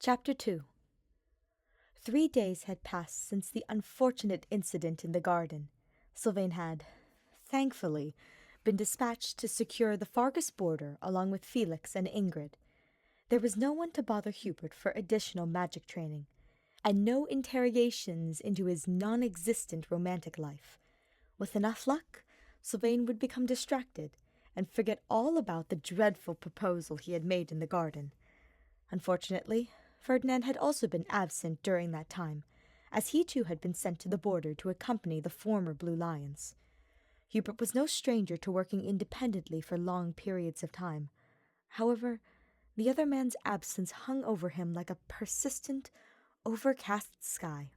Chapter 2. 3 days had passed since the unfortunate incident in the garden. Sylvain had, thankfully, been dispatched to secure the Fargus border along with Felix and Ingrid. There was no one to bother Hubert for additional magic training, and no interrogations into his non-existent romantic life. With enough luck, Sylvain would become distracted and forget all about the dreadful proposal he had made in the garden. Unfortunately, Ferdinand had also been absent during that time, as he too had been sent to the border to accompany the former Blue Lions. Hubert was no stranger to working independently for long periods of time. However, the other man's absence hung over him like a persistent, overcast sky.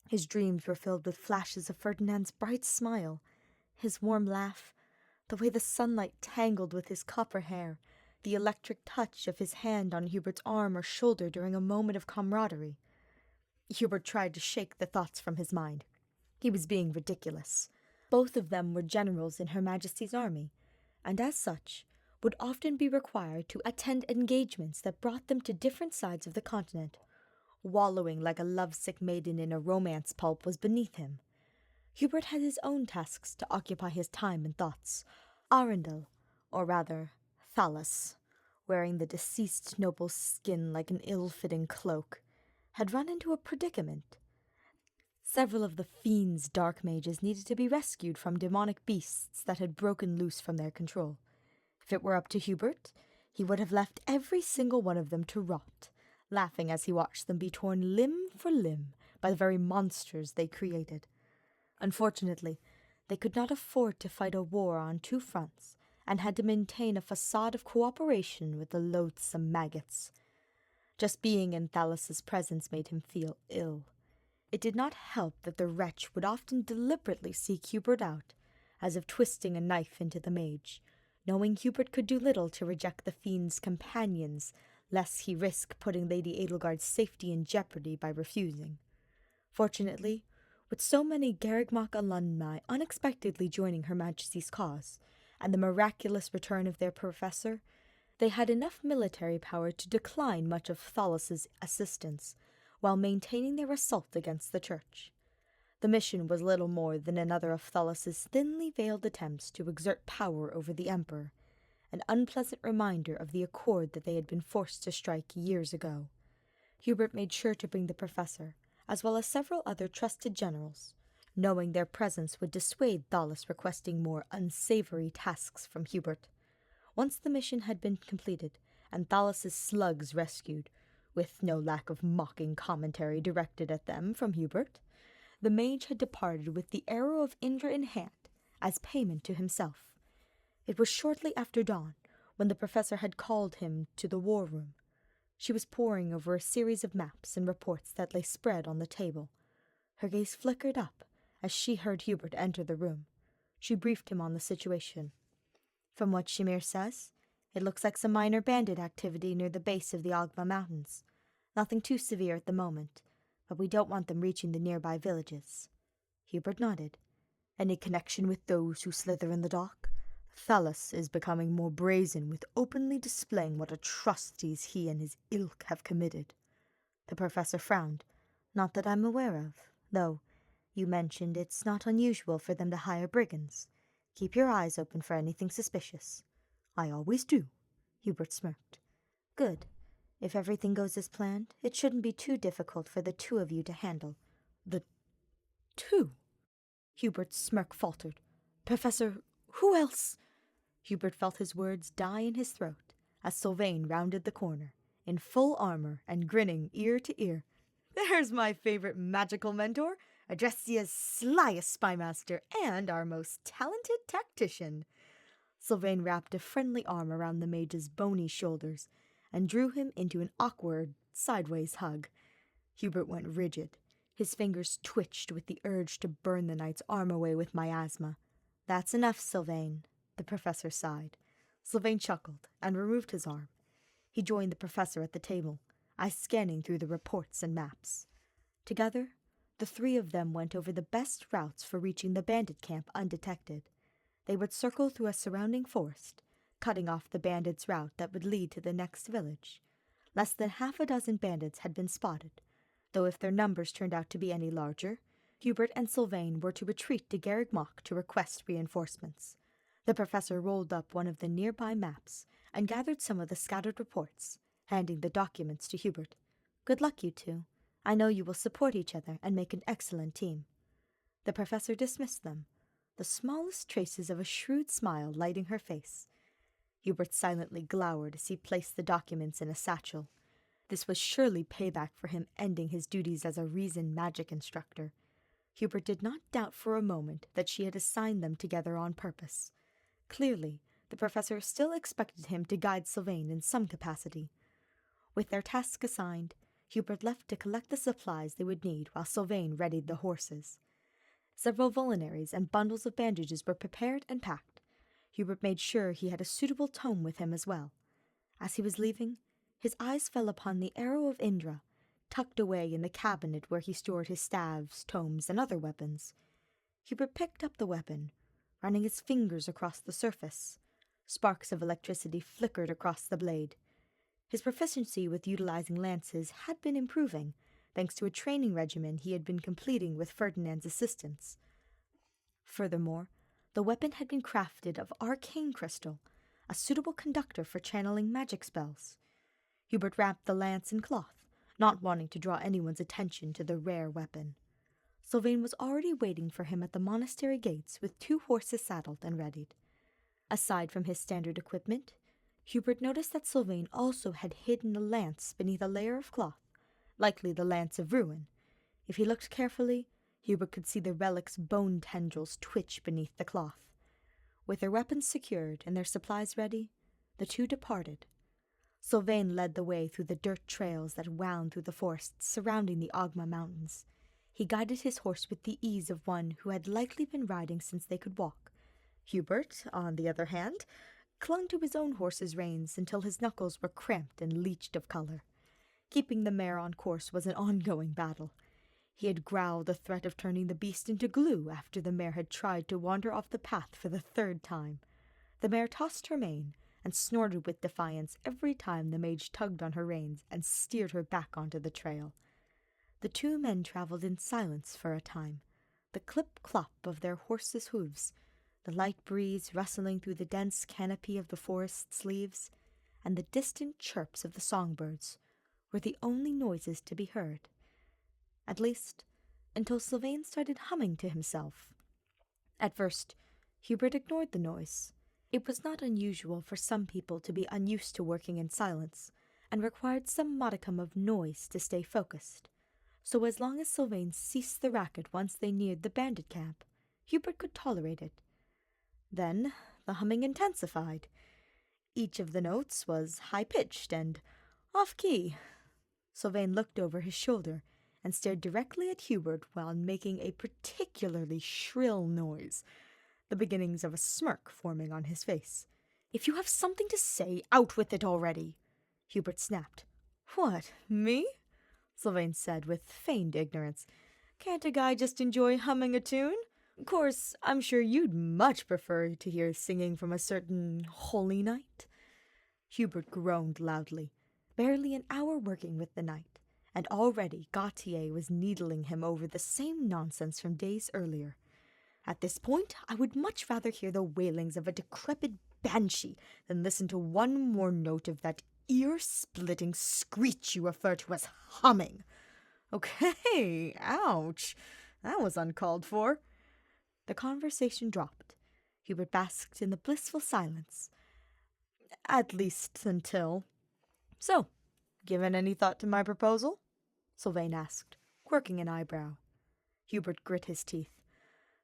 His dreams were filled with flashes of Ferdinand's bright smile, his warm laugh, the way the sunlight tangled with his copper hair, the electric touch of his hand on Hubert's arm or shoulder during a moment of camaraderie. Hubert tried to shake the thoughts from his mind. He was being ridiculous. Both of them were generals in Her Majesty's army, and as such, would often be required to attend engagements that brought them to different sides of the continent. Wallowing like a lovesick maiden in a romance pulp was beneath him. Hubert had his own tasks to occupy his time and thoughts. Arundel, or rather, Thallas, wearing the deceased noble's skin like an ill-fitting cloak, had run into a predicament. Several of the fiend's dark mages needed to be rescued from demonic beasts that had broken loose from their control. If it were up to Hubert, he would have left every single one of them to rot, laughing as he watched them be torn limb for limb by the very monsters they created. Unfortunately, they could not afford to fight a war on two fronts, and had to maintain a facade of cooperation with the loathsome maggots. Just being in Thallas's presence made him feel ill. It did not help that the wretch would often deliberately seek Hubert out, as if twisting a knife into the mage, knowing Hubert could do little to reject the fiend's companions, lest he risk putting Lady Edelgard's safety in jeopardy by refusing. Fortunately, with so many Garrigmach alumni unexpectedly joining Her Majesty's cause, and the miraculous return of their professor, they had enough military power to decline much of Thallas's assistance, while maintaining their assault against the church. The mission was little more than another of Thallas's thinly veiled attempts to exert power over the Emperor, an unpleasant reminder of the accord that they had been forced to strike years ago. Hubert made sure to bring the professor, as well as several other trusted generals, knowing their presence would dissuade Thallas requesting more unsavory tasks from Hubert. Once the mission had been completed, and Thallas's slugs rescued, with no lack of mocking commentary directed at them from Hubert, the mage had departed with the arrow of Indra in hand, as payment to himself. It was shortly after dawn, when the professor had called him to the war room. She was poring over a series of maps and reports that lay spread on the table. Her gaze flickered up as she heard Hubert enter the room. She briefed him on the situation. From what Shamir says, it looks like some minor bandit activity near the base of the Ogma Mountains. Nothing too severe at the moment, but we don't want them reaching the nearby villages. Hubert nodded. Any connection with those who slither in the dark? Thallas is becoming more brazen with openly displaying what atrocities he and his ilk have committed. The professor frowned. Not that I'm aware of, though you mentioned it's not unusual for them to hire brigands. Keep your eyes open for anything suspicious. I always do, Hubert smirked. Good. If everything goes as planned, it shouldn't be too difficult for the two of you to handle. The two? Hubert's smirk faltered. Professor, who else? Hubert felt his words die in his throat as Sylvain rounded the corner, in full armor and grinning ear to ear. There's my favorite magical mentor, Adressia's slyest spymaster, and our most talented tactician. Sylvain wrapped a friendly arm around the mage's bony shoulders and drew him into an awkward, sideways hug. Hubert went rigid. His fingers twitched with the urge to burn the knight's arm away with miasma. That's enough, Sylvain, the professor sighed. Sylvain chuckled and removed his arm. He joined the professor at the table, eyes scanning through the reports and maps. Together, the three of them went over the best routes for reaching the bandit camp undetected. They would circle through a surrounding forest, cutting off the bandits' route that would lead to the next village. Less than half a dozen bandits had been spotted, though if their numbers turned out to be any larger, Hubert and Sylvain were to retreat to Garrigmach to request reinforcements. The professor rolled up one of the nearby maps and gathered some of the scattered reports, handing the documents to Hubert. "Good luck, you two. I know you will support each other and make an excellent team." The professor dismissed them, the smallest traces of a shrewd smile lighting her face. Hubert silently glowered as he placed the documents in a satchel. This was surely payback for him ending his duties as a reasoned magic instructor. Hubert did not doubt for a moment that she had assigned them together on purpose. Clearly, the professor still expected him to guide Sylvain in some capacity. With their task assigned, Hubert left to collect the supplies they would need while Sylvain readied the horses. Several vulneraries and bundles of bandages were prepared and packed. Hubert made sure he had a suitable tome with him as well. As he was leaving, his eyes fell upon the arrow of Indra, tucked away in the cabinet where he stored his staves, tomes, and other weapons. Hubert picked up the weapon, running his fingers across the surface. Sparks of electricity flickered across the blade. His proficiency with utilizing lances had been improving, thanks to a training regimen he had been completing with Ferdinand's assistance. Furthermore, the weapon had been crafted of arcane crystal, a suitable conductor for channeling magic spells. Hubert wrapped the lance in cloth, not wanting to draw anyone's attention to the rare weapon. Sylvain was already waiting for him at the monastery gates with 2 horses saddled and readied. Aside from his standard equipment, Hubert noticed that Sylvain also had hidden a lance beneath a layer of cloth, likely the Lance of Ruin. If he looked carefully, Hubert could see the relic's bone tendrils twitch beneath the cloth. With their weapons secured and their supplies ready, the two departed. Sylvain led the way through the dirt trails that wound through the forests surrounding the Ogma Mountains. He guided his horse with the ease of one who had likely been riding since they could walk. Hubert, on the other hand, clung to his own horse's reins until his knuckles were cramped and leached of color. Keeping the mare on course was an ongoing battle. He had growled the threat of turning the beast into glue after the mare had tried to wander off the path for the 3rd time. The mare tossed her mane and snorted with defiance every time the mage tugged on her reins and steered her back onto the trail. The 2 men traveled in silence for a time, the clip-clop of their horses' hooves, the light breeze rustling through the dense canopy of the forest's leaves, and the distant chirps of the songbirds were the only noises to be heard. At least, until Sylvain started humming to himself. At first, Hubert ignored the noise. It was not unusual for some people to be unused to working in silence, and required some modicum of noise to stay focused. So as long as Sylvain ceased the racket once they neared the bandit camp, Hubert could tolerate it. Then the humming intensified. Each of the notes was high-pitched and off-key. Sylvain looked over his shoulder and stared directly at Hubert while making a particularly shrill noise, the beginnings of a smirk forming on his face. "If you have something to say, out with it already," Hubert snapped. "What, me?" Sylvain said with feigned ignorance. "Can't a guy just enjoy humming a tune? Of course, I'm sure you'd much prefer to hear singing from a certain holy night." Hubert groaned loudly. Barely an hour working with the knight, and already Gautier was needling him over the same nonsense from days earlier. "At this point, I would much rather hear the wailings of a decrepit banshee than listen to one more note of that ear-splitting screech you refer to as humming." "Okay, ouch. That was uncalled for." The conversation dropped. Hubert basked in the blissful silence. At least until... "So, given any thought to my proposal?" Sylvain asked, quirking an eyebrow. Hubert grit his teeth.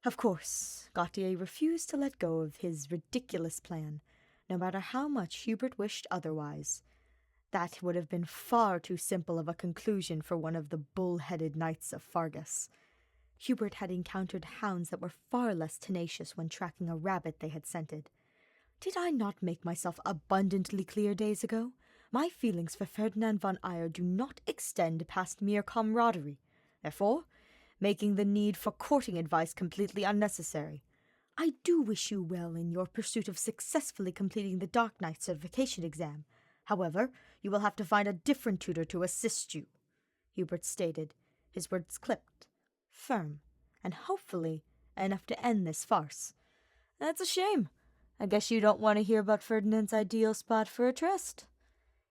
Of course, Gautier refused to let go of his ridiculous plan, no matter how much Hubert wished otherwise. That would have been far too simple of a conclusion for one of the bull-headed knights of Fargus. Hubert had encountered hounds that were far less tenacious when tracking a rabbit they had scented. Did I not make myself abundantly clear days ago? My feelings for Ferdinand von Eyre do not extend past mere camaraderie, therefore making the need for courting advice completely unnecessary. I do wish you well in your pursuit of successfully completing the Dark Knight certification exam. However, You will have to find a different tutor to assist you," Hubert stated, his words clipped, firm, and hopefully enough to end this farce. "That's a shame. I guess you don't want to hear about Ferdinand's ideal spot for a tryst."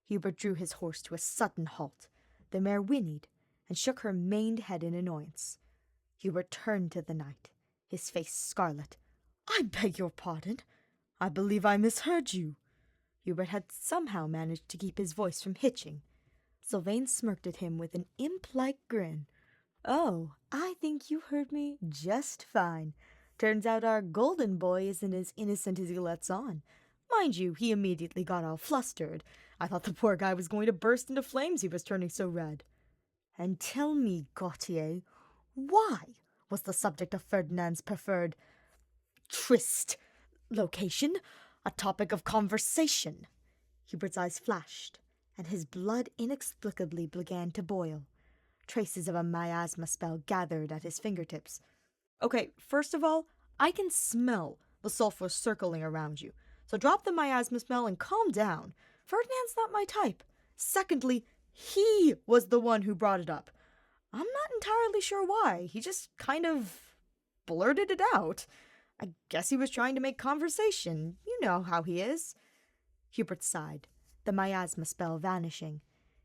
Hubert drew his horse to a sudden halt. The mare whinnied and shook her maned head in annoyance. Hubert turned to the knight, his face scarlet. "I beg your pardon. I believe I misheard you." Hubert had somehow managed to keep his voice from hitching. Sylvain smirked at him with an imp-like grin. "Oh, I think you heard me just fine. Turns out our golden boy isn't as innocent as he lets on. Mind you, he immediately got all flustered. I thought the poor guy was going to burst into flames, he was turning so red." "And tell me, Gautier, why was the subject of Ferdinand's preferred tryst location a topic of conversation?" Hubert's eyes flashed, and his blood inexplicably began to boil. Traces of a miasma spell gathered at his fingertips. "Okay, first of all, I can smell the sulfur circling around you, so drop the miasma smell and calm down. Ferdinand's not my type. Secondly, he was the one who brought it up. I'm not entirely sure why. He just kind of blurted it out. I guess he was trying to make conversation. You know how he is." Hubert sighed, the miasma spell vanishing.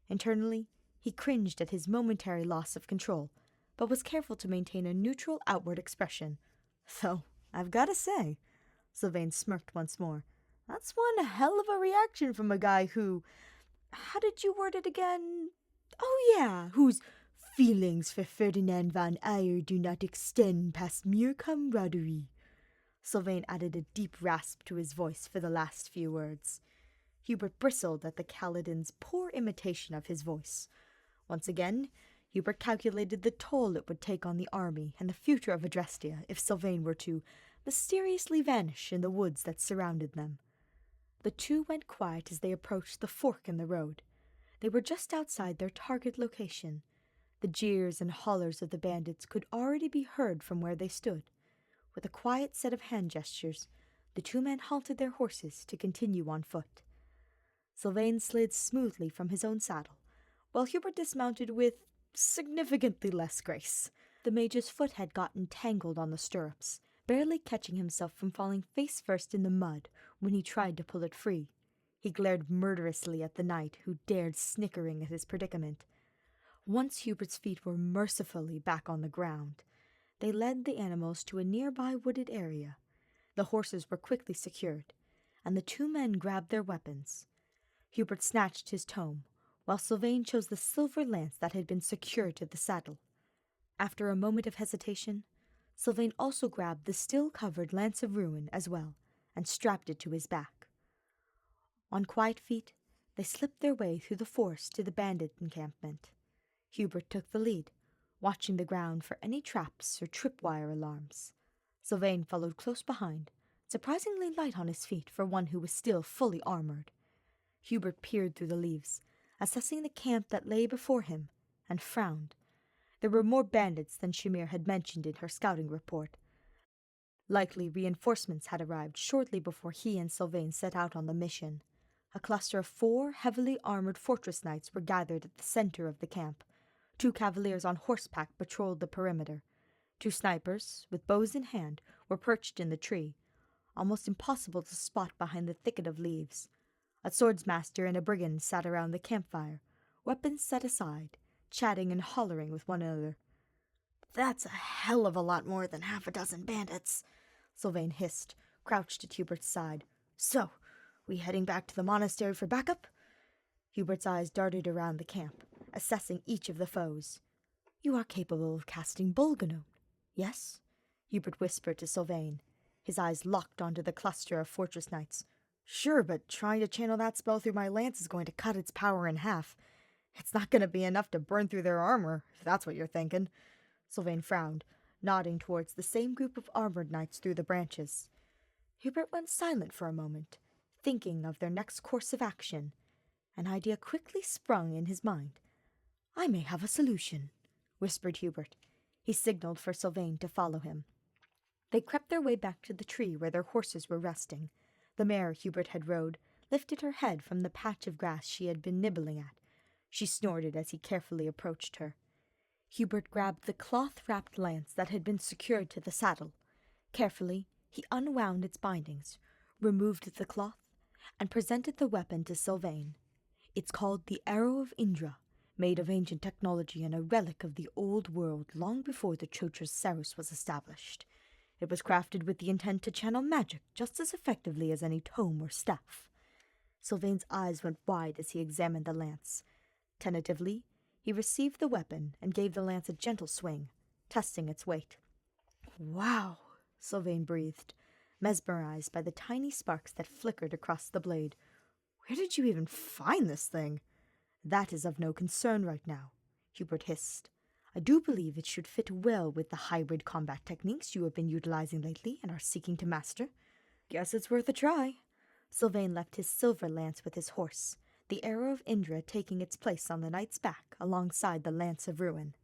Internally, he cringed at his momentary loss of control, but was careful to maintain a neutral outward expression. "Though, I've got to say," Sylvain smirked once more, "that's one hell of a reaction from a guy who— how did you word it again? Oh yeah, whose feelings for Ferdinand van Eyre do not extend past mere camaraderie." Sylvain added a deep rasp to his voice for the last few words. Hubert bristled at the Kaladin's poor imitation of his voice. Once again, Hubert calculated the toll it would take on the army and the future of Adrestia if Sylvain were to mysteriously vanish in the woods that surrounded them. The two went quiet as they approached the fork in the road. They were just outside their target location. The jeers and hollers of the bandits could already be heard from where they stood. With a quiet set of hand gestures, the two men halted their horses to continue on foot. Sylvain slid smoothly from his own saddle, while Hubert dismounted with significantly less grace. The mage's foot had gotten tangled on the stirrups, barely catching himself from falling face first in the mud when he tried to pull it free. He glared murderously at the knight, who dared snickering at his predicament. Once Hubert's feet were mercifully back on the ground, they led the animals to a nearby wooded area. The horses were quickly secured, and the two men grabbed their weapons. Hubert snatched his tome, while Sylvain chose the silver lance that had been secured to the saddle. After a moment of hesitation, Sylvain also grabbed the still-covered Lance of Ruin as well, and strapped it to his back. On quiet feet, they slipped their way through the forest to the bandit encampment. Hubert took the lead, watching the ground for any traps or tripwire alarms. Sylvain followed close behind, surprisingly light on his feet for one who was still fully armored. Hubert peered through the leaves, assessing the camp that lay before him, and frowned. There were more bandits than Shamir had mentioned in her scouting report. Likely reinforcements had arrived shortly before he and Sylvain set out on the mission. A cluster of 4 heavily armored fortress knights were gathered at the center of the camp. 2 cavaliers on horseback patrolled the perimeter. 2 snipers, with bows in hand, were perched in the tree, almost impossible to spot behind the thicket of leaves. A swordsmaster and a brigand sat around the campfire, weapons set aside, chatting and hollering with one another. "That's a hell of a lot more than half a dozen bandits," Sylvain hissed, crouched at Hubert's side. "So, we heading back to the monastery for backup?" Hubert's eyes darted around the camp, assessing each of the foes. "You are capable of casting Bolganone, yes?" Hubert whispered to Sylvain. His eyes locked onto the cluster of fortress knights. "Sure, but trying to channel that spell through my lance is going to cut its power in half. It's not going to be enough to burn through their armor, if that's what you're thinking." Sylvain frowned, nodding towards the same group of armored knights through the branches. Hubert went silent for a moment, thinking of their next course of action. An idea quickly sprung in his mind. "I may have a solution," whispered Hubert. He signaled for Sylvain to follow him. They crept their way back to the tree where their horses were resting. The mare Hubert had rode lifted her head from the patch of grass she had been nibbling at. She snorted as he carefully approached her. Hubert grabbed the cloth-wrapped lance that had been secured to the saddle. Carefully, he unwound its bindings, removed the cloth, and presented the weapon to Sylvain. It's called the Arrow of Indra, made of ancient technology and a relic of the old world long before the Chotras Saros was established. It was crafted with the intent to channel magic just as effectively as any tome or staff. Sylvain's eyes went wide as he examined the lance. Tentatively, he received the weapon and gave the lance a gentle swing, testing its weight. "Wow," Sylvain breathed, mesmerized by the tiny sparks that flickered across the blade. "Where did you even find this thing?" "That is of no concern right now," Hubert hissed. "I do believe it should fit well with the hybrid combat techniques you have been utilizing lately and are seeking to master. Guess it's worth a try." Sylvain left his silver lance with his horse, the Arrow of Indra taking its place on the knight's back alongside the Lance of Ruin.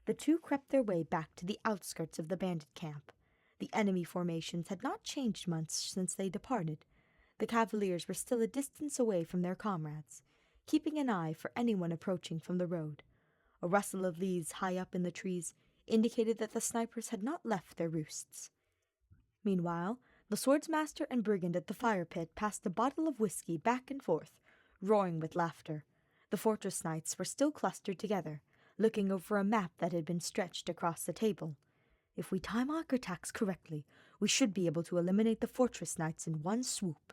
The two crept their way back to the outskirts of the bandit camp. The enemy formations had not changed much since they departed. The cavaliers were still a distance away from their comrades, keeping an eye for anyone approaching from the road. A rustle of leaves high up in the trees indicated that the snipers had not left their roosts. Meanwhile, the swordsmaster and brigand at the fire pit passed a bottle of whiskey back and forth, roaring with laughter. The fortress knights were still clustered together, looking over a map that had been stretched across the table. "If we time our attacks correctly, we should be able to eliminate the fortress knights in one swoop,"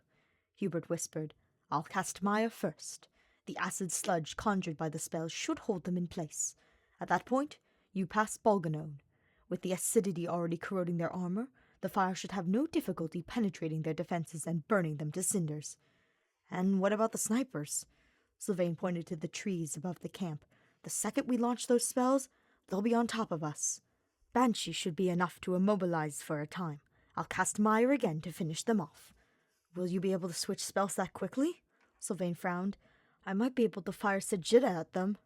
Hubert whispered. "I'll cast Maya first. The acid sludge conjured by the spell should hold them in place. At that point, you pass Bolganone. With the acidity already corroding their armor, the fire should have no difficulty penetrating their defenses and burning them to cinders." "And what about the snipers?" Sylvain pointed to the trees above the camp. "The second we launch those spells, they'll be on top of us. Banshee should be enough to immobilize for a time. I'll cast Mire again to finish them off." "Will you be able to switch spells that quickly?" Sylvain frowned. "I might be able to fire Sajida at them."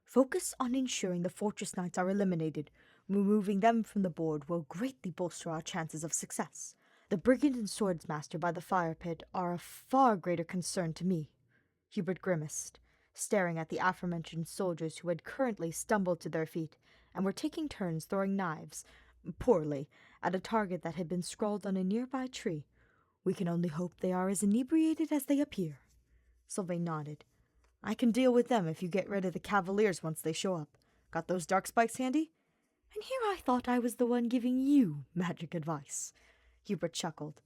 "Focus on ensuring the fortress knights are eliminated. Removing them from the board will greatly bolster our chances of success. The brigand and swordsmaster by the fire pit are of far greater concern to me." Hubert grimaced, staring at the aforementioned soldiers who had currently stumbled to their feet and were taking turns throwing knives, poorly, at a target that had been scrawled on a nearby tree. "We can only hope they are as inebriated as they appear." Sylvain nodded. "I can deal with them if you get rid of the cavaliers once they show up. Got those dark spikes handy?" "And here I thought I was the one giving you magic advice." Hubert chuckled.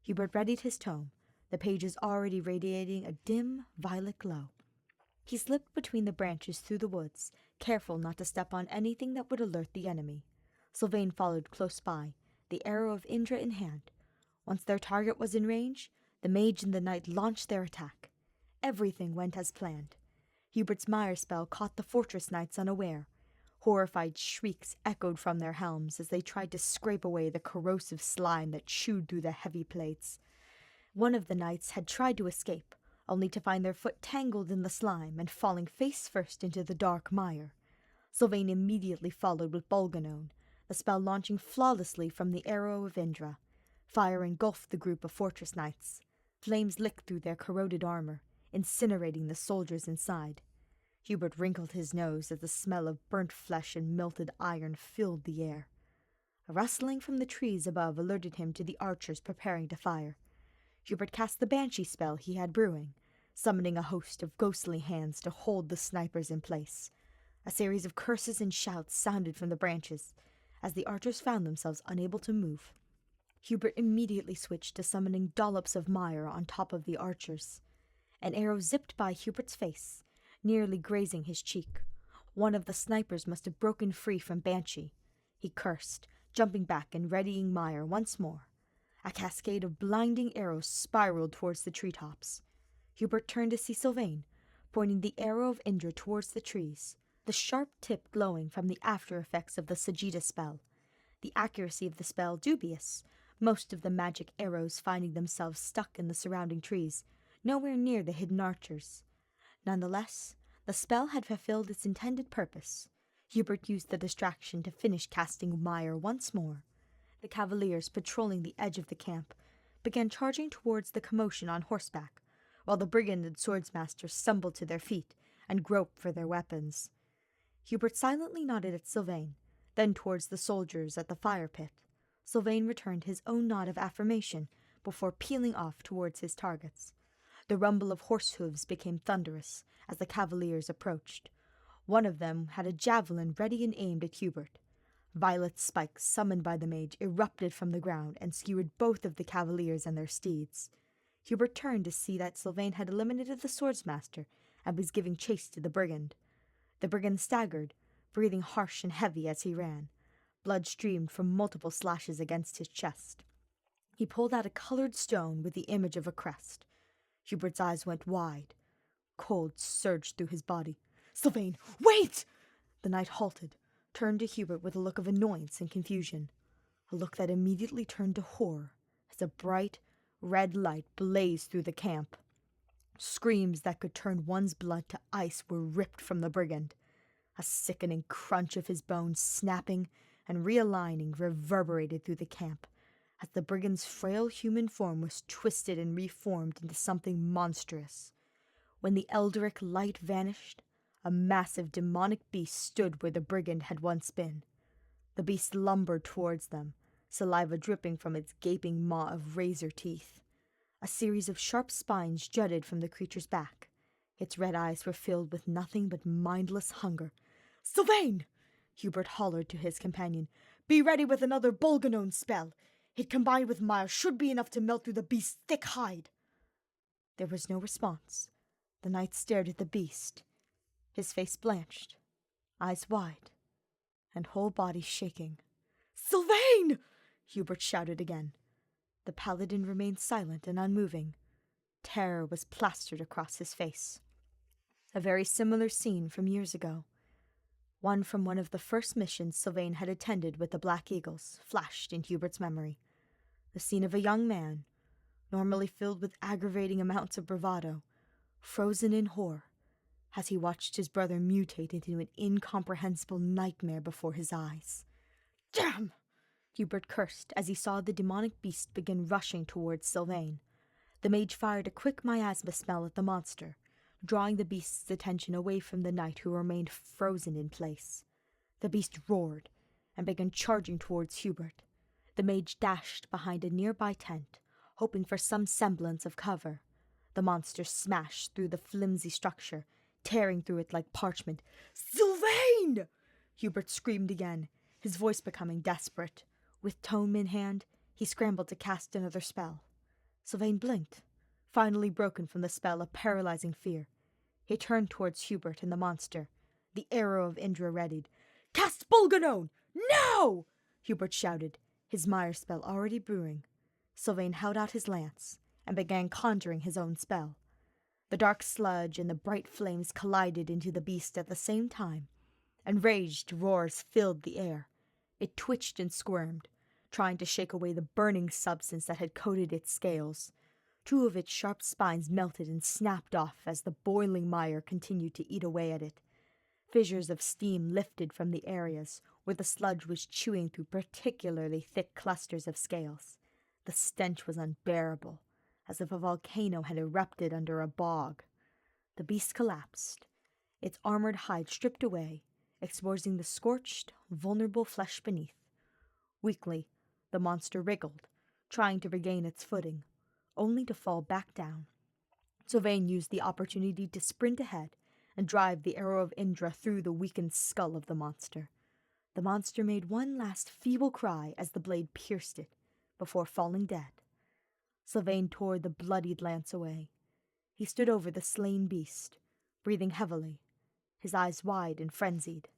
Hubert readied his tome, the pages already radiating a dim, violet glow. He slipped between the branches through the woods, careful not to step on anything that would alert the enemy. Sylvain followed close by, the Arrow of Indra in hand. Once their target was in range, the mage and the knight launched their attack. Everything went as planned. Hubert's mire spell caught the fortress knights unaware. Horrified shrieks echoed from their helms as they tried to scrape away the corrosive slime that chewed through the heavy plates. One of the knights had tried to escape, only to find their foot tangled in the slime and falling face first into the dark mire. Sylvain immediately followed with Bolganone, the spell launching flawlessly from the Arrow of Indra. Fire engulfed the group of fortress knights. Flames licked through their corroded armor, incinerating the soldiers inside. Hubert wrinkled his nose as the smell of burnt flesh and melted iron filled the air. A rustling from the trees above alerted him to the archers preparing to fire. Hubert cast the banshee spell he had brewing, summoning a host of ghostly hands to hold the snipers in place. A series of curses and shouts sounded from the branches, as the archers found themselves unable to move. Hubert immediately switched to summoning dollops of mire on top of the archers. An arrow zipped by Hubert's face, nearly grazing his cheek. One of the snipers must have broken free from Banshee. He cursed, jumping back and readying mire once more. A cascade of blinding arrows spiraled towards the treetops. Hubert turned to see Sylvain, pointing the Arrow of Indra towards the trees, the sharp tip glowing from the after effects of the Sajida spell. The accuracy of the spell dubious, most of the magic arrows finding themselves stuck in the surrounding trees, nowhere near the hidden archers. Nonetheless, the spell had fulfilled its intended purpose. Hubert used the distraction to finish casting mire once more. The cavaliers patrolling the edge of the camp began charging towards the commotion on horseback, while the brigand and swordsmaster stumbled to their feet and groped for their weapons. Hubert silently nodded at Sylvain, then towards the soldiers at the fire pit. Sylvain returned his own nod of affirmation before peeling off towards his targets. The rumble of horse hooves became thunderous as the cavaliers approached. One of them had a javelin ready and aimed at Hubert. Violet spikes summoned by the mage erupted from the ground and skewered both of the cavaliers and their steeds. Hubert turned to see that Sylvain had eliminated the swordsmaster and was giving chase to the brigand. The brigand staggered, breathing harsh and heavy as he ran. Blood streamed from multiple slashes against his chest. He pulled out a colored stone with the image of a crest. Hubert's eyes went wide. Cold surged through his body. "Sylvain, wait!" The knight halted, turned to Hubert with a look of annoyance and confusion, a look that immediately turned to horror as a bright, red light blazed through the camp. Screams that could turn one's blood to ice were ripped from the brigand. A sickening crunch of his bones snapping and realigning reverberated through the camp as the brigand's frail human form was twisted and reformed into something monstrous. When the eldritch light vanished, a massive demonic beast stood where the brigand had once been. The beast lumbered towards them, saliva dripping from its gaping maw of razor teeth. A series of sharp spines jutted from the creature's back. Its red eyes were filled with nothing but mindless hunger. "Sylvain!" Hubert hollered to his companion. "Be ready with another Bolganone spell. It combined with Mire should be enough to melt through the beast's thick hide." There was no response. The knight stared at the beast, his face blanched, eyes wide, and whole body shaking. "Sylvain!" Hubert shouted again. The paladin remained silent and unmoving. Terror was plastered across his face. A very similar scene from years ago, one from one of the first missions Sylvain had attended with the Black Eagles, flashed in Hubert's memory. The scene of a young man, normally filled with aggravating amounts of bravado, frozen in horror, as he watched his brother mutate into an incomprehensible nightmare before his eyes. "Damn!" Hubert cursed as he saw the demonic beast begin rushing towards Sylvain. The mage fired a quick miasma spell at the monster, drawing the beast's attention away from the knight who remained frozen in place. The beast roared and began charging towards Hubert. The mage dashed behind a nearby tent, hoping for some semblance of cover. The monster smashed through the flimsy structure, tearing through it like parchment. "Sylvain!" Hubert screamed again, his voice becoming desperate. With tome in hand, he scrambled to cast another spell. Sylvain blinked, finally broken from the spell of paralyzing fear. He turned towards Hubert and the monster, the arrow of Indra readied. "Cast Bolganone! Now!" Hubert shouted, his mire spell already brewing. Sylvain held out his lance and began conjuring his own spell. The dark sludge and the bright flames collided into the beast at the same time. Enraged roars filled the air. It twitched and squirmed, trying to shake away the burning substance that had coated its scales. Two of its sharp spines melted and snapped off as the boiling mire continued to eat away at it. Fissures of steam lifted from the areas where the sludge was chewing through particularly thick clusters of scales. The stench was unbearable, as if a volcano had erupted under a bog. The beast collapsed, its armored hide stripped away, exposing the scorched, vulnerable flesh beneath. Weakly, the monster wriggled, trying to regain its footing, only to fall back down. Sylvain used the opportunity to sprint ahead and drive the arrow of Indra through the weakened skull of the monster. The monster made one last feeble cry as the blade pierced it, before falling dead. Sylvain tore the bloodied lance away. He stood over the slain beast, breathing heavily, his eyes wide and frenzied.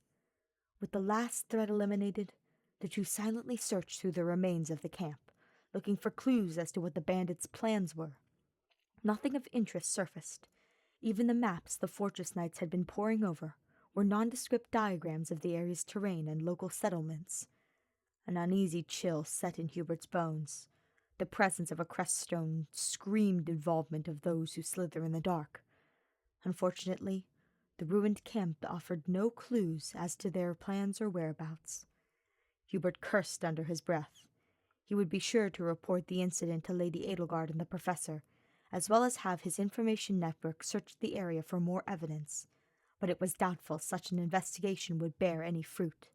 With the last threat eliminated, the two silently searched through the remains of the camp, looking for clues as to what the bandits' plans were. Nothing of interest surfaced. Even the maps the fortress knights had been poring over were nondescript diagrams of the area's terrain and local settlements. An uneasy chill set in Hubert's bones. The presence of a creststone screamed involvement of those who slither in the dark. Unfortunately, the ruined camp offered no clues as to their plans or whereabouts. Hubert cursed under his breath. He would be sure to report the incident to Lady Edelgard and the professor, as well as have his information network search the area for more evidence, but it was doubtful such an investigation would bear any fruit.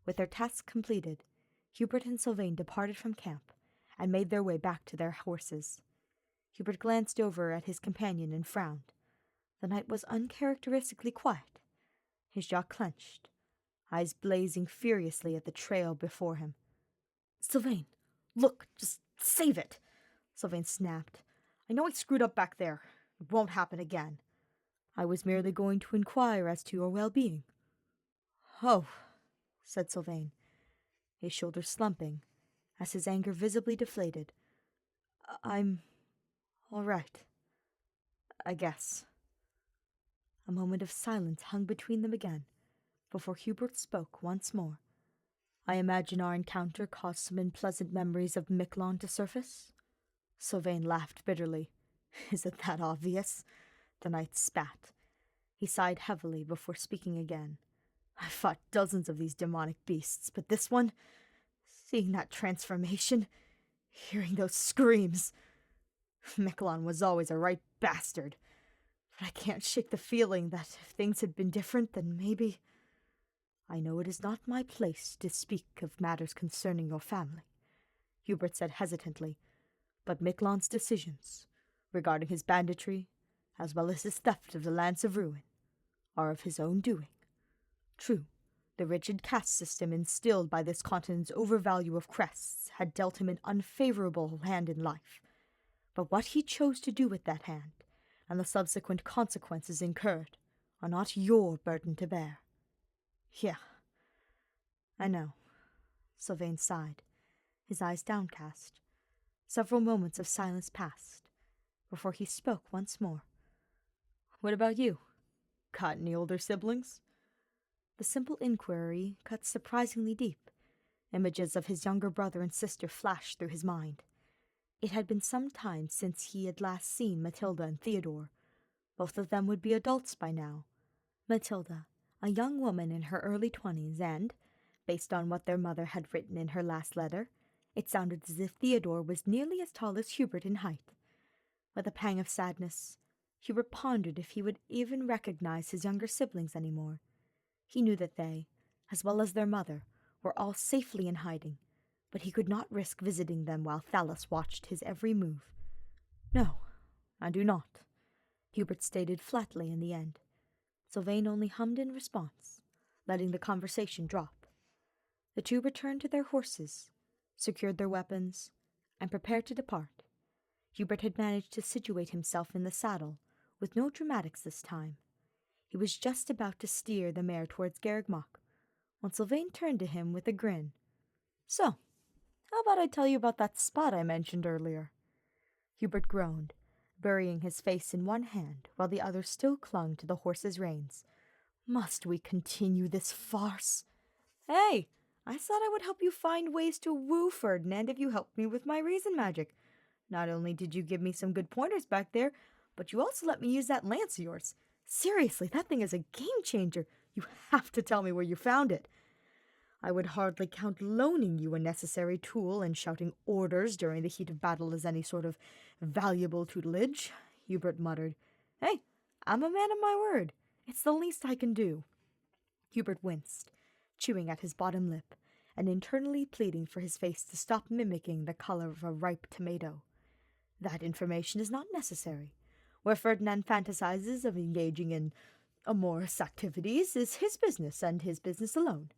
With their tasks completed, Hubert and Sylvain departed from camp and made their way back to their horses. Hubert glanced over at his companion and frowned. The night was uncharacteristically quiet. His jaw clenched, eyes blazing furiously at the trail before him. "Sylvain, look, just save it!" Sylvain snapped. "I know I screwed up back there. It won't happen again. I was merely going to inquire as to your well-being." "Oh," said Sylvain, his shoulders slumping, as his anger visibly deflated. "I'm all right, I guess." A moment of silence hung between them again, before Hubert spoke once more. "I imagine our encounter caused some unpleasant memories of Miquelon to surface?" Sylvain laughed bitterly. "Is it that obvious?" The knight spat. He sighed heavily before speaking again. "I've fought dozens of these demonic beasts, but this one, seeing that transformation, hearing those screams. Miquelon was always a right bastard, but I can't shake the feeling that if things had been different, then maybe... I know it is not my place to speak of matters concerning your family," Hubert said hesitantly, "but Miquelon's decisions, regarding his banditry, as well as his theft of the Lance of Ruin, are of his own doing. True, the rigid caste system instilled by this continent's overvalue of crests had dealt him an unfavorable hand in life, but what he chose to do with that hand, and the subsequent consequences incurred, are not your burden to bear." "Yeah, I know," Sylvain sighed, his eyes downcast. Several moments of silence passed, before he spoke once more. "What about you? Got any older siblings?" The simple inquiry cut surprisingly deep. Images of his younger brother and sister flashed through his mind. It had been some time since he had last seen Matilda and Theodore. Both of them would be adults by now. Matilda, a young woman in her early 20s, and, based on what their mother had written in her last letter, it sounded as if Theodore was nearly as tall as Hubert in height. With a pang of sadness, Hubert pondered if he would even recognize his younger siblings any more. He knew that they, as well as their mother, were all safely in hiding, but he could not risk visiting them while Thallas watched his every move. "No, I do not," Hubert stated flatly in the end. Sylvain only hummed in response, letting the conversation drop. The two returned to their horses, secured their weapons, and prepared to depart. Hubert had managed to situate himself in the saddle, with no dramatics this time. He was just about to steer the mare towards Garrigmach, when Sylvain turned to him with a grin. "So, how about I tell you about that spot I mentioned earlier?" Hubert groaned, burying his face in one hand while the other still clung to the horse's reins. "Must we continue this farce?" "Hey, I said I would help you find ways to woo Ferdinand if you helped me with my reason magic. Not only did you give me some good pointers back there, but you also let me use that lance of yours. Seriously, that thing is a game changer. You have to tell me where you found it." "I would hardly count loaning you a necessary tool and shouting orders during the heat of battle as any sort of valuable tutelage," Hubert muttered. "Hey, I'm a man of my word. It's the least I can do." Hubert winced, chewing at his bottom lip, and internally pleading for his face to stop mimicking the color of a ripe tomato. "That information is not necessary. Where Ferdinand fantasizes of engaging in amorous activities is his business and his business alone.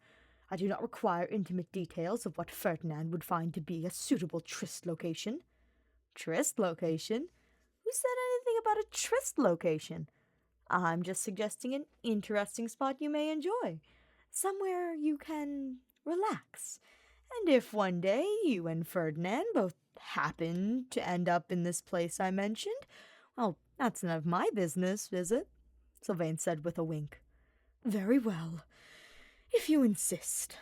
I do not require intimate details of what Ferdinand would find to be a suitable tryst location." "Tryst location? Who said anything about a tryst location? I'm just suggesting an interesting spot you may enjoy. Somewhere you can relax. And if one day you and Ferdinand both happen to end up in this place I mentioned, well, that's none of my business, is it?" Sylvain said with a wink. "Very well, if you insist,"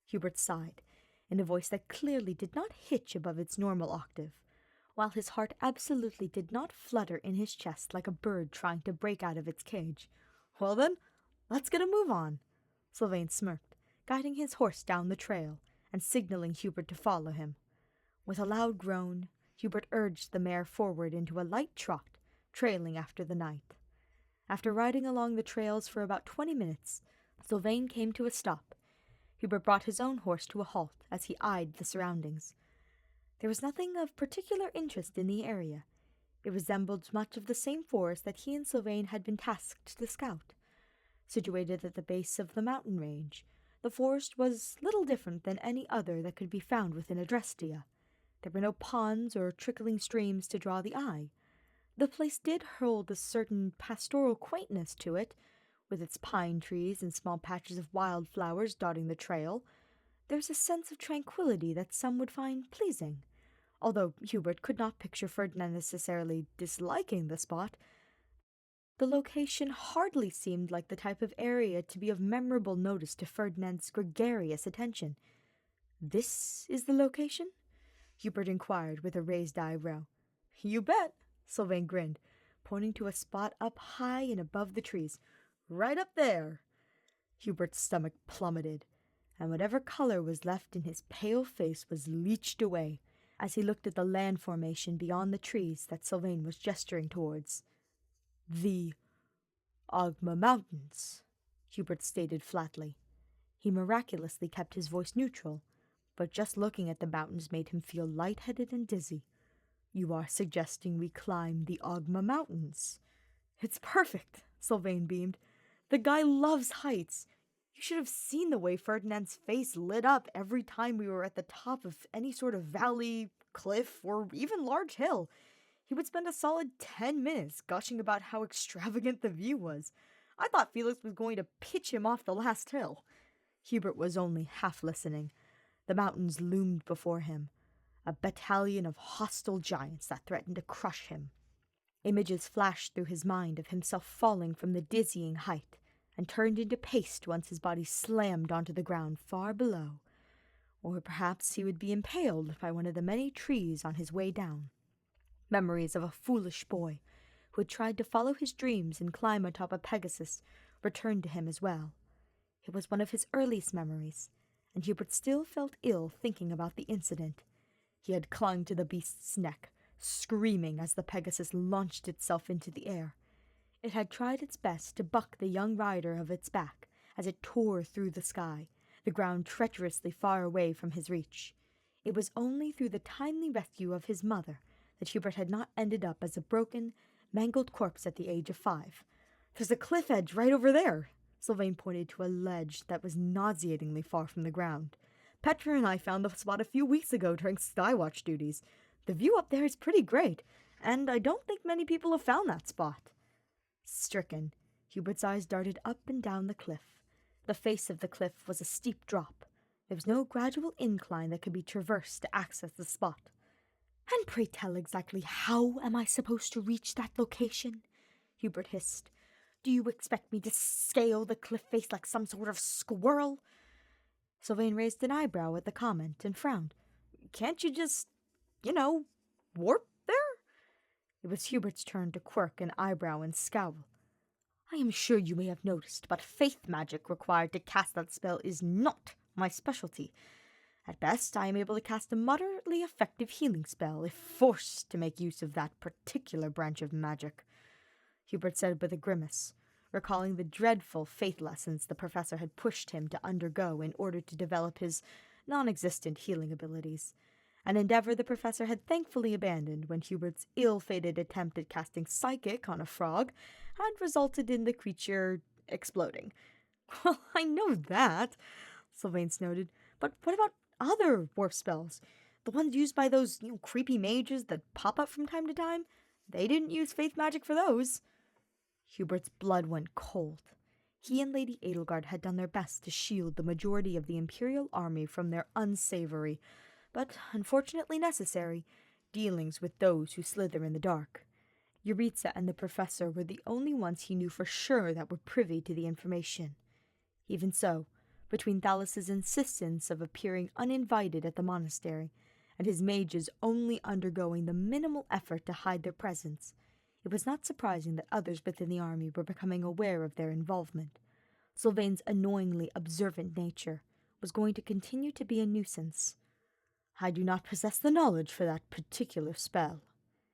Hubert sighed, in a voice that clearly did not hitch above its normal octave, while his heart absolutely did not flutter in his chest like a bird trying to break out of its cage. "Well then, let's get a move on." Sylvain smirked, guiding his horse down the trail and signaling Hubert to follow him. With a loud groan, Hubert urged the mare forward into a light trot, trailing after the knight. After riding along the trails for about 20 minutes, Sylvain came to a stop. Hubert brought his own horse to a halt as he eyed the surroundings. There was nothing of particular interest in the area. It resembled much of the same forest that he and Sylvain had been tasked to scout. Situated at the base of the mountain range, the forest was little different than any other that could be found within Adrestia. There were no ponds or trickling streams to draw the eye. The place did hold a certain pastoral quaintness to it, with its pine trees and small patches of wild flowers dotting the trail. There's a sense of tranquility that some would find pleasing. Although Hubert could not picture Ferdinand necessarily disliking the spot, the location hardly seemed like the type of area to be of memorable notice to Ferdinand's gregarious attention. "This is the location?" Hubert inquired with a raised eyebrow. "You bet," Sylvain grinned, pointing to a spot up high and above the trees. "Right up there." Hubert's stomach plummeted, and whatever color was left in his pale face was leached away as he looked at the land formation beyond the trees that Sylvain was gesturing towards. "The Ogma Mountains," Hubert stated flatly. He miraculously kept his voice neutral, but just looking at the mountains made him feel lightheaded and dizzy. "You are suggesting we climb the Ogma Mountains?" "It's perfect," Sylvain beamed. "The guy loves heights. You should have seen the way Ferdinand's face lit up every time we were at the top of any sort of valley, cliff, or even large hill. He would spend a solid 10 minutes gushing about how extravagant the view was. I thought Felix was going to pitch him off the last hill." Hubert was only half listening. The mountains loomed before him, a battalion of hostile giants that threatened to crush him. Images flashed through his mind of himself falling from the dizzying height and turned into paste once his body slammed onto the ground far below. Or perhaps he would be impaled by one of the many trees on his way down. Memories of a foolish boy who had tried to follow his dreams and climb atop a Pegasus returned to him as well. It was one of his earliest memories, and Hubert still felt ill thinking about the incident. He had clung to the beast's neck, screaming as the Pegasus launched itself into the air. It had tried its best to buck the young rider of its back as it tore through the sky, the ground treacherously far away from his reach. It was only through the timely rescue of his mother that Hubert had not ended up as a broken, mangled corpse at the age of 5. "There's a cliff edge right over there." Sylvain pointed to a ledge that was nauseatingly far from the ground. "Petra and I found the spot a few weeks ago during skywatch duties. The view up there is pretty great, and I don't think many people have found that spot." Stricken, Hubert's eyes darted up and down the cliff. The face of the cliff was a steep drop. There was no gradual incline that could be traversed to access the spot. "And pray tell exactly how am I supposed to reach that location?" Hubert hissed. "Do you expect me to scale the cliff face like some sort of squirrel?" Sylvain raised an eyebrow at the comment and frowned. "Can't you just, warp there?" It was Hubert's turn to quirk an eyebrow and scowl. "I am sure you may have noticed, but faith magic required to cast that spell is not my specialty. At best, I am able to cast a moderately effective healing spell if forced to make use of that particular branch of magic," Hubert said with a grimace, recalling the dreadful faith lessons the professor had pushed him to undergo in order to develop his non-existent healing abilities, an endeavor the professor had thankfully abandoned when Hubert's ill-fated attempt at casting psychic on a frog had resulted in the creature exploding. "Well, I know that," Sylvain snorted, "but what about other warp spells? The ones used by those, creepy mages that pop up from time to time? They didn't use faith magic for those." Hubert's blood went cold. He and Lady Edelgard had done their best to shield the majority of the Imperial army from their unsavory, but unfortunately necessary, dealings with those who slither in the dark. Euritza and the professor were the only ones he knew for sure that were privy to the information. Even so, between Thalus's insistence of appearing uninvited at the monastery and his mages only undergoing the minimal effort to hide their presence, it was not surprising that others within the army were becoming aware of their involvement. Sylvain's annoyingly observant nature was going to continue to be a nuisance. "I do not possess the knowledge for that particular spell,"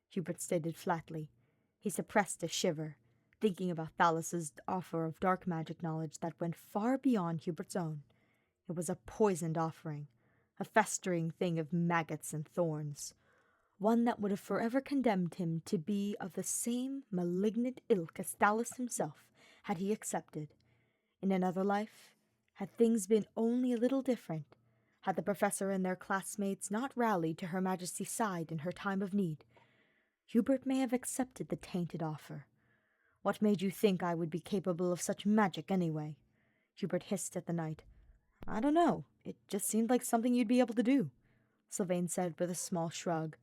Hubert stated flatly. He suppressed a shiver, thinking about Thalus's offer of dark magic knowledge that went far beyond Hubert's own. It was a poisoned offering, a festering thing of maggots and thorns, one that would have forever condemned him to be of the same malignant ilk as Thalus himself, had he accepted. In another life, had things been only a little different, had the professor and their classmates not rallied to Her Majesty's side in her time of need, Hubert may have accepted the tainted offer. "What made you think I would be capable of such magic, anyway?" Hubert hissed at the knight. "I don't know. It just seemed like something you'd be able to do," Sylvain said with a small shrug.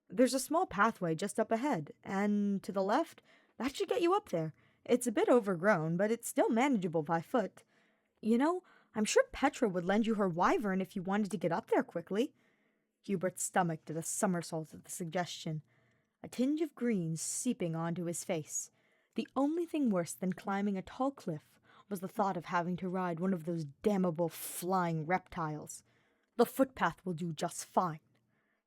"There's a small pathway just up ahead, and to the left. That should get you up there. It's a bit overgrown, but it's still manageable by foot. You know, I'm sure Petra would lend you her wyvern if you wanted to get up there quickly." Hubert's stomach did a somersault at the suggestion, a tinge of green seeping onto his face. The only thing worse than climbing a tall cliff was the thought of having to ride one of those damnable flying reptiles. "The footpath will do just fine,"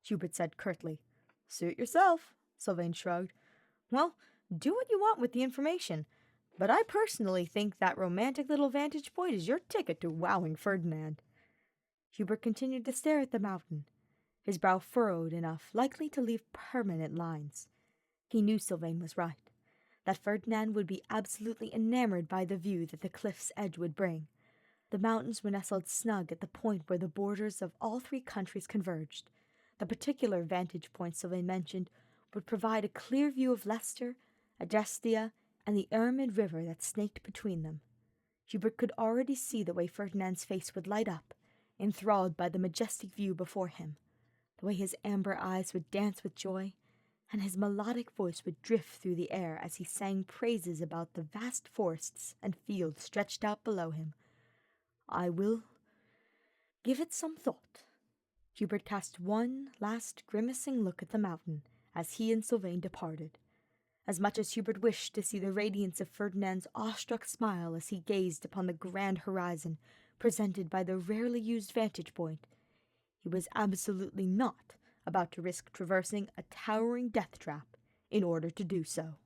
Hubert said curtly. "Suit yourself," Sylvain shrugged. "Well, do what you want with the information, but I personally think that romantic little vantage point is your ticket to wowing Ferdinand." Hubert continued to stare at the mountain, his brow furrowed enough, likely to leave permanent lines. He knew Sylvain was right, that Ferdinand would be absolutely enamored by the view that the cliff's edge would bring. The mountains were nestled snug at the point where the borders of all three countries converged. The particular vantage point Sylvain mentioned would provide a clear view of Leicester, Adrestia, and the Ermid River that snaked between them. Hubert could already see the way Ferdinand's face would light up, enthralled by the majestic view before him, the way his amber eyes would dance with joy, and his melodic voice would drift through the air as he sang praises about the vast forests and fields stretched out below him. "I will give it some thought." Hubert cast one last grimacing look at the mountain as he and Sylvain departed. As much as Hubert wished to see the radiance of Ferdinand's awestruck smile as he gazed upon the grand horizon presented by the rarely used vantage point, he was absolutely not about to risk traversing a towering death trap in order to do so.